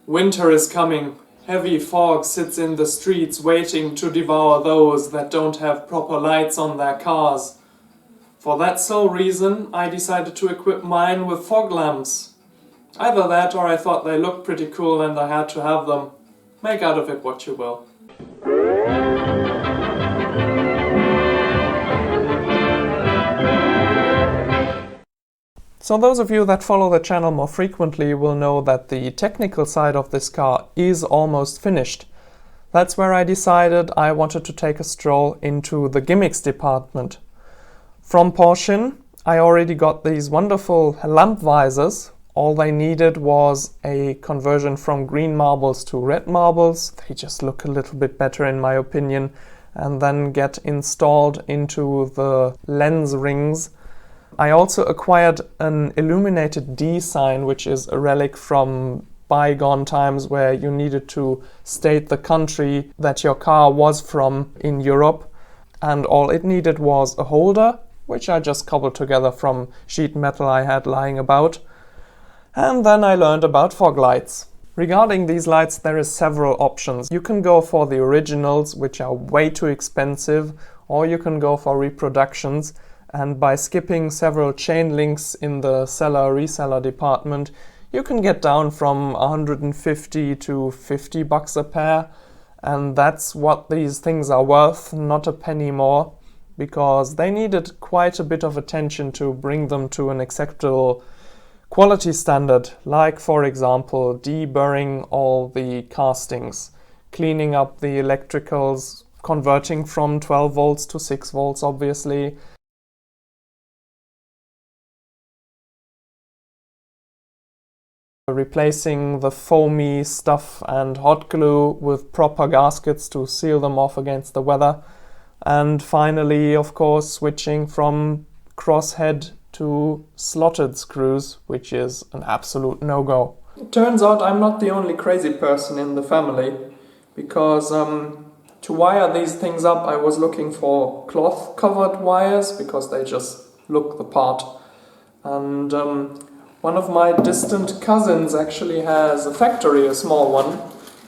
Winter is coming. Heavy fog sits in the streets waiting to devour those that don't have proper lights on their cars. For that sole reason, I decided to equip mine with fog lamps. Either that or I thought they looked pretty cool and I had to have them. Make out of it what you will. So those of you that follow the channel more frequently will know that the technical side of this car is almost finished. That's where I decided I wanted to take a stroll into the gimmicks department. From Porsche, I already got these wonderful lamp visors. All they needed was a conversion from green marbles to red marbles. They just look a little bit better in my opinion, and then get installed into the lens rings. I also acquired an illuminated D sign, which is a relic from bygone times where you needed to state the country that your car was from in Europe, and all it needed was a holder, which I just cobbled together from sheet metal I had lying about. And then I learned about fog lights. Regarding these lights, there is several options. You can go for the originals, which are way too expensive, or you can go for reproductions. And by skipping several chain links in the seller-reseller department, you can get down from 150 to 50 bucks a pair. And that's what these things are worth, not a penny more, because they needed quite a bit of attention to bring them to an acceptable quality standard, like for example deburring all the castings, cleaning up the electricals, converting from 12 volts to 6 volts obviously, replacing the foamy stuff and hot glue with proper gaskets to seal them off against the weather, and finally of course switching from crosshead to slotted screws, which is an absolute no-go. It turns out I'm not the only crazy person in the family, because to wire these things up I was looking for cloth covered wires because they just look the part, and one of my distant cousins actually has a factory, a small one,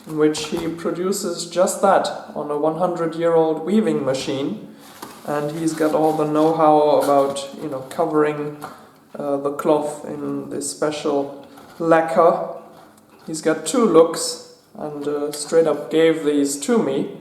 in which he produces just that on a 100-year-old weaving machine, and he's got all the know-how about, covering the cloth in this special lacquer. He's got two looks and straight up gave these to me,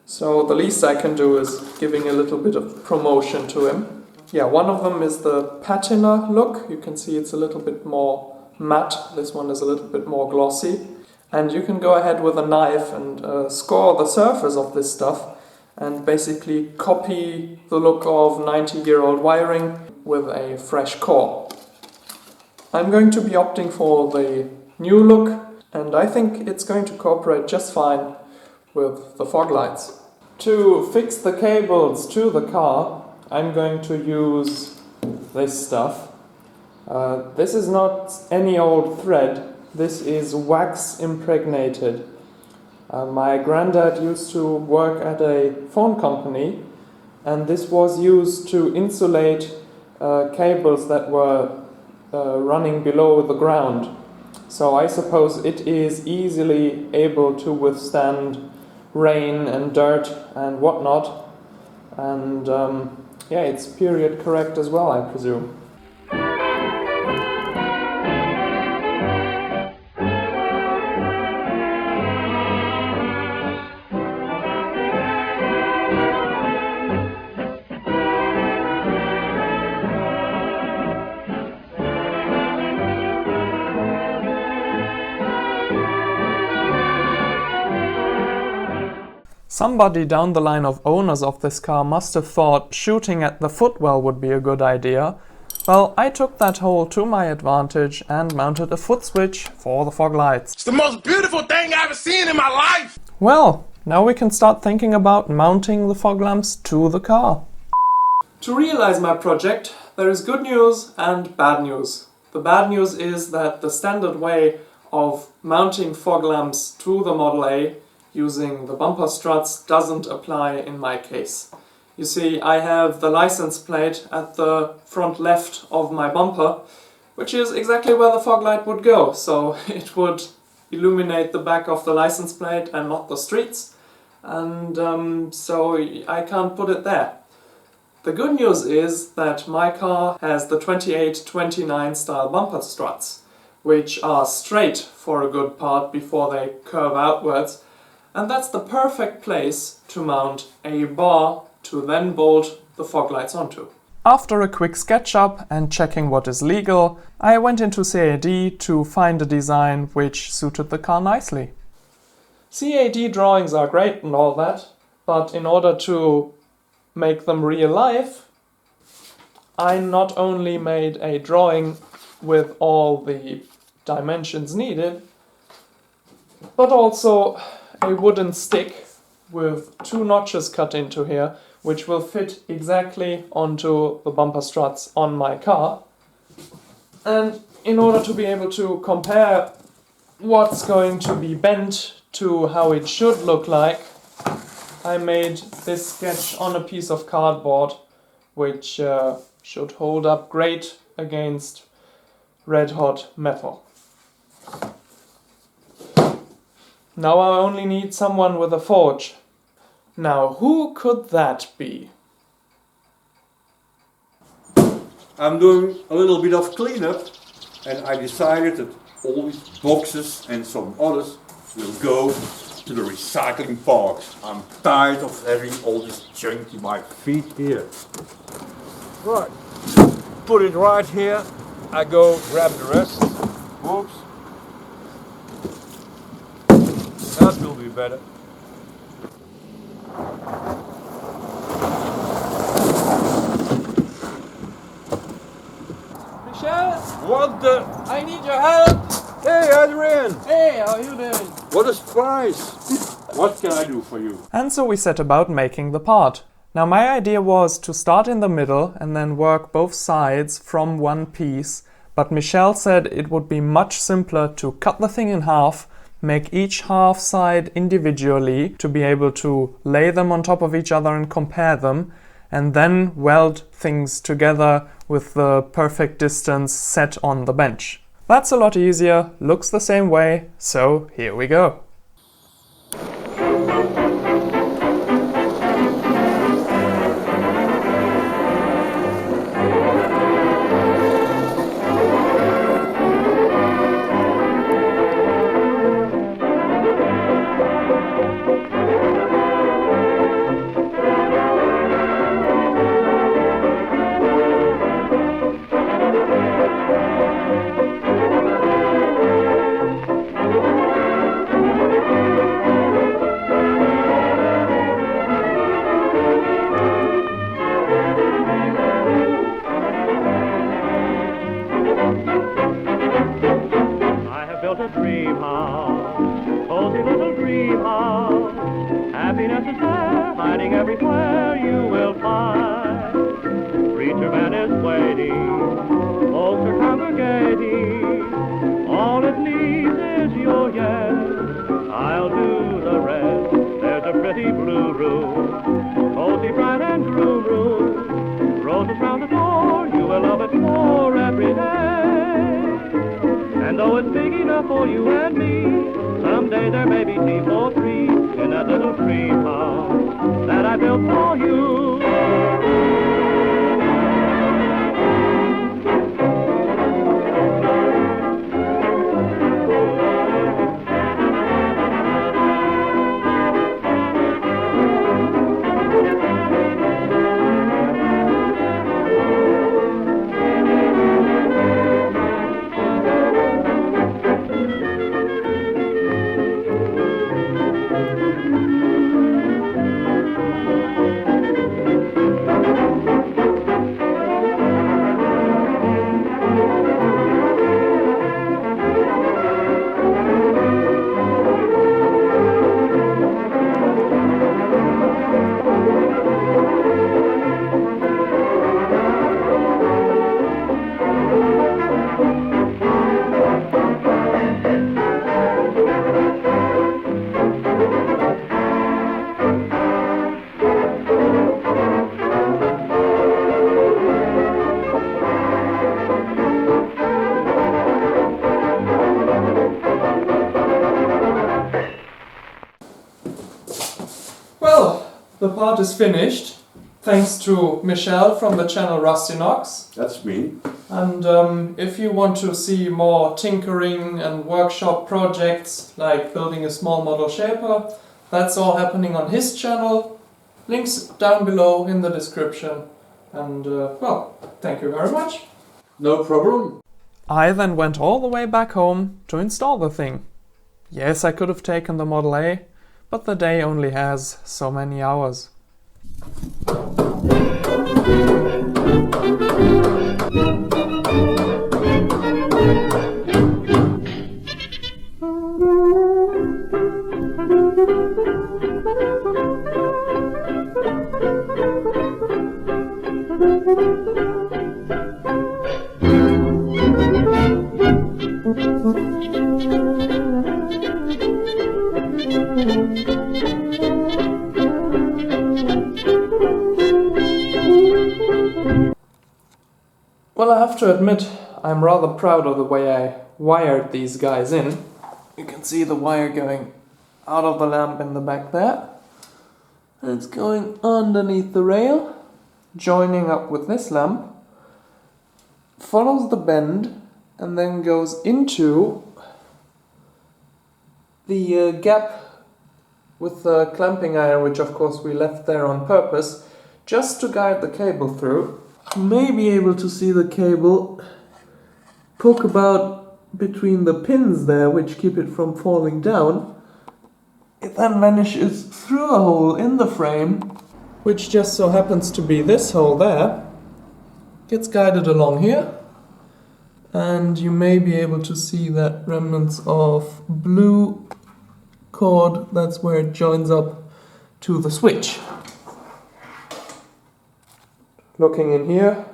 so the least I can do is giving a little bit of promotion to him. Yeah, one of them is the patina look. You can see it's a little bit more matte. This one is a little bit more glossy. And you can go ahead with a knife and score the surface of this stuff and basically copy the look of 90-year-old wiring with a fresh core. I'm going to be opting for the new look, and I think it's going to cooperate just fine with the fog lights. To fix the cables to the car, I'm going to use this stuff. This is not any old thread, this is wax impregnated. My granddad used to work at a phone company, and this was used to insulate cables that were running below the ground. So I suppose it is easily able to withstand rain and dirt and whatnot, and yeah, it's period correct as well, I presume. Somebody down the line of owners of this car must have thought shooting at the footwell would be a good idea. Well, I took that hole to my advantage and mounted a foot switch for the fog lights. It's the most beautiful thing I've ever seen in my life! Well, now we can start thinking about mounting the fog lamps to the car. To realize my project, there is good news and bad news. The bad news is that the standard way of mounting fog lamps to the Model A using the bumper struts doesn't apply in my case. You see, I have the license plate at the front left of my bumper, which is exactly where the fog light would go, so it would illuminate the back of the license plate and not the streets, and so I can't put it there. The good news is that my car has the 28-29 style bumper struts, which are straight for a good part before they curve outwards, and that's the perfect place to mount a bar to then bolt the fog lights onto. After a quick SketchUp and checking what is legal, I went into CAD to find a design which suited the car nicely. CAD drawings are great and all that, but in order to make them real life, I not only made a drawing with all the dimensions needed, but also a wooden stick with 2 notches cut into here, which will fit exactly onto the bumper struts on my car. And in order to be able to compare what's going to be bent to how it should look like, I made this sketch on a piece of cardboard, which should hold up great against red hot metal. Now I only need someone with a forge. Now who could that be? I'm doing a little bit of cleanup, and I decided that all these boxes and some others will go to the recycling parks. I'm tired of having all this junk in my feet here. Right, put it right here. I go grab the rest. Whoops. That will be better. Michel, What the? I need your help! Hey Adrian! Hey, how are you doing? What a surprise! What can I do for you? And so we set about making the part. Now my idea was to start in the middle and then work both sides from one piece, but Michel said it would be much simpler to cut the thing in half, make each half side individually to be able to lay them on top of each other and compare them, and then weld things together with the perfect distance set on the bench. That's a lot easier, looks the same way, so here we go. For you and me, someday there may be tea for 3 in that little dream house that I built for you. the part is finished. Thanks to Michel from the channel Rustinox. That's me. And if you want to see more tinkering and workshop projects, like building a small model shaper, that's all happening on his channel. Links down below in the description. And well, thank you very much. No problem. I then went all the way back home to install the thing. Yes, I could have taken the Model A, but the day only has so many hours. Well, I have to admit, I'm rather proud of the way I wired these guys in. You can see the wire going out of the lamp in the back there. And it's going underneath the rail, joining up with this lamp, follows the bend, and then goes into the gap with the clamping iron, which of course we left there on purpose, just to guide the cable through. You may be able to see the cable poke about between the pins there, which keep it from falling down. It then vanishes through a hole in the frame, which just so happens to be this hole there. Gets guided along here, and you may be able to see that remnants of blue cord. That's where it joins up to the switch. Looking in here,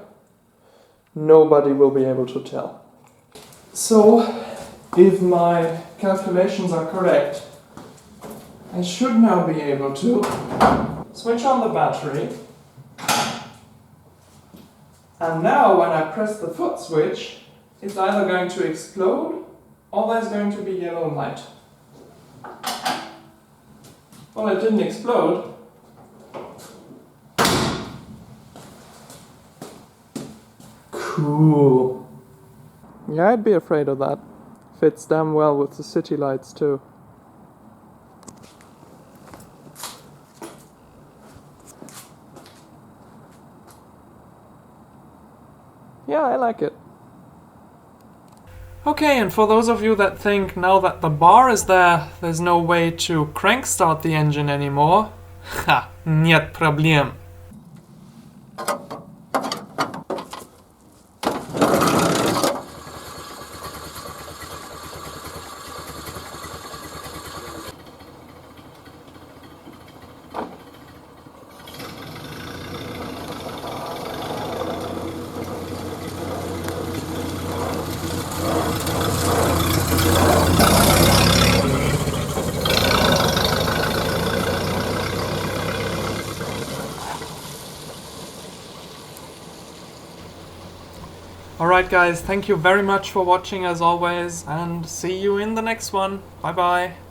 nobody will be able to tell. So, if my calculations are correct, I should now be able to switch on the battery. And now when I press the foot switch, it's either going to explode or there's going to be yellow light. Well, it didn't explode. Cool. Yeah, I'd be afraid of that. Fits damn well with the city lights too. Yeah, I like it. Okay, and for those of you that think now that the bar is there, there's no way to crank start the engine anymore, ha, нет проблем. Alright guys, thank you very much for watching as always, and see you in the next one. Bye bye.